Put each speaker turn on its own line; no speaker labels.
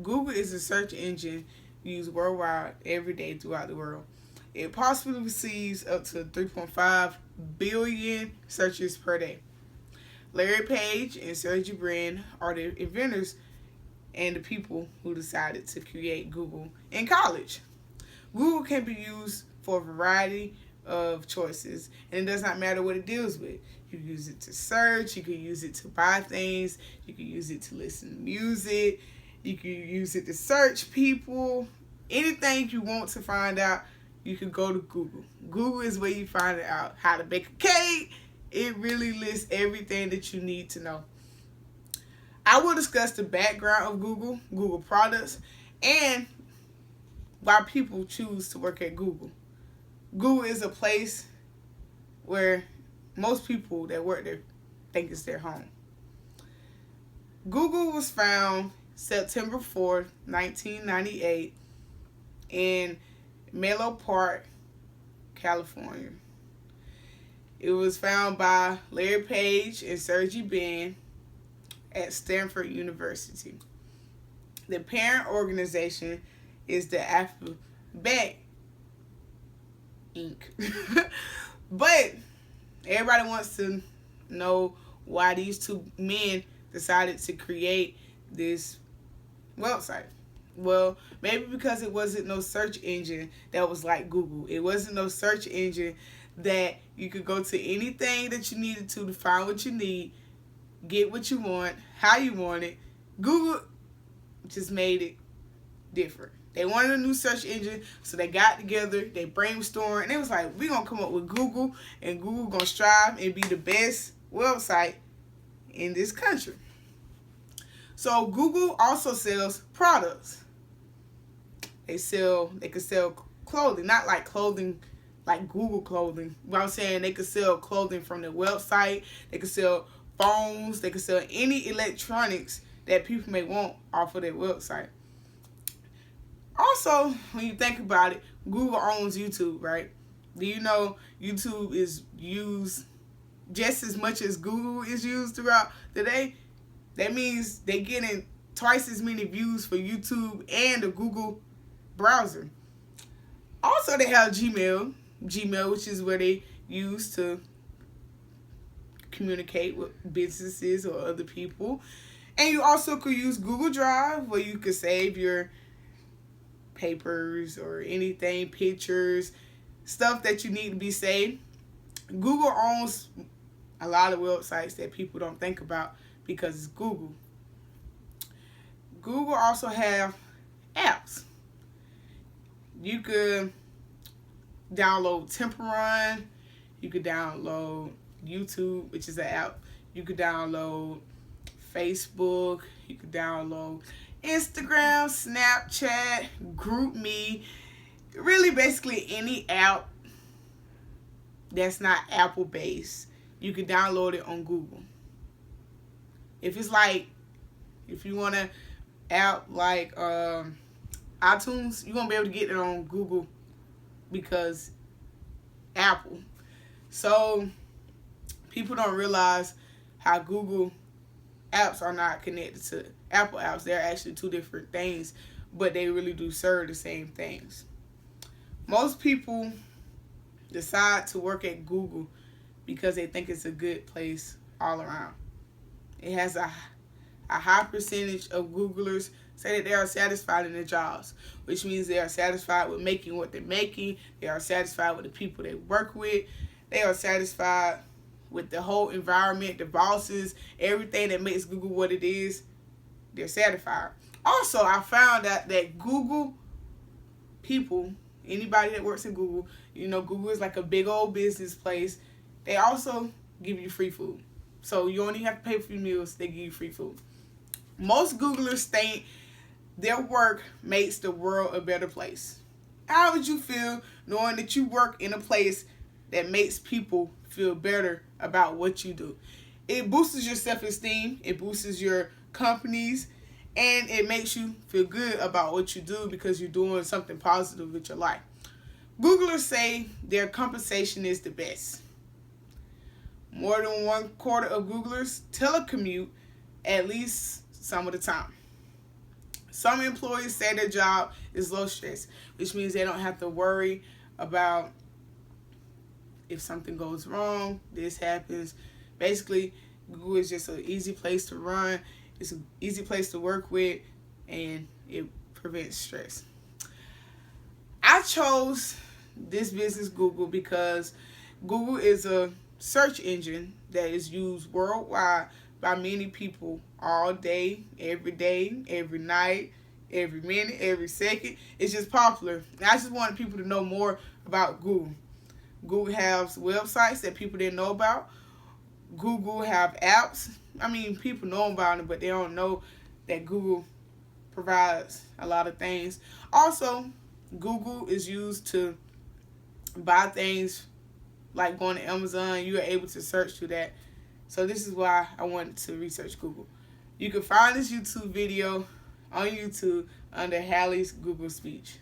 Google is a search engine used worldwide every day throughout the world. It possibly receives up to 3.5 billion searches per day. Larry Page and Sergey Brin are the inventors and the people who decided to create Google in college. Google can be used for a variety of choices, and it does not matter what it deals with. You can use it to search, you can use it to buy things, you can use it to listen to music, you can use it to search people. Anything you want to find out, you can go to Google. Google is where you find out how to bake a cake. It really lists everything that you need to know. I will discuss the background of Google, Google products, and why people choose to work at Google. Google is a place where most people that work there think it's their home. Google was found September 4th, 1998 in Menlo Park, California. It was found by Larry Page and Sergey Brin at Stanford University. The parent organization is the Alphabet Inc. But everybody wants to know why these two men decided to create this website. Well, maybe because it wasn't no search engine that was like Google. It wasn't no search engine that you could go to anything that you needed to find what you need, get what you want, how you want it. Google just made it different. They wanted a new search engine, so they got together, they brainstormed, and it was like, we're going to come up with Google, and Google going to strive and be the best website in this country. So Google also sells products. They could sell clothing, not like clothing like Google clothing. But I'm saying they could sell clothing from their website. They could sell phones. They could sell any electronics that people may want off of their website. Also, when you think about it, Google owns YouTube, right? Do you know YouTube is used just as much as Google is used throughout the day? That means they're getting twice as many views for YouTube and the Google browser. Also, they have Gmail, which is where they use to communicate with businesses or other people. And you also could use Google Drive, where you could save your papers or anything, pictures, stuff that you need to be saved. Google owns a lot of websites that people don't think about because it's Google. Google also have apps. You could download Temporun. You could download YouTube, which is an app. You could download Facebook. You could download Instagram, Snapchat, GroupMe. Really, basically any app that's not Apple based, you can download it on Google. If you want an app like iTunes, you're going to be able to get it on Google because Apple. So people don't realize how Google apps are not connected to Apple apps. They're actually two different things, but they really do serve the same things. Most people decide to work at Google because they think it's a good place all around. It has a high percentage of Googlers say that they are satisfied in their jobs, which means they are satisfied with making what they're making. They are satisfied with the people they work with. They are satisfied with the whole environment, the bosses, everything that makes Google what it is. They're satisfied. Also, I found out that Google people, anybody that works in Google, Google is like a big old business place. They also give you free food. So you don't even have to pay for your meals. They give you free food. Most Googlers think their work makes the world a better place. How would you feel knowing that you work in a place that makes people feel better about what you do? It boosts your self-esteem. It boosts your companies. And it makes you feel good about what you do because you're doing something positive with your life. Googlers say their compensation is the best. More than 1/4 of Googlers telecommute at least some of the time. Some employees say their job is low stress, which means they don't have to worry about if something goes wrong, this happens. Basically, Google is just an easy place to run. It's an easy place to work with, and it prevents stress. I chose this business, Google, because Google is a search engine that is used worldwide by many people all day, every night, every minute, every second. It's just popular. And I just wanted people to know more about Google. Google has websites that people didn't know about. Google have apps. I mean, people know about it, but they don't know that Google provides a lot of things. Also, Google is used to buy things like going to Amazon. You are able to search through that. So this is why I wanted to research Google. You can find this YouTube video on YouTube under Halle's Google Speech.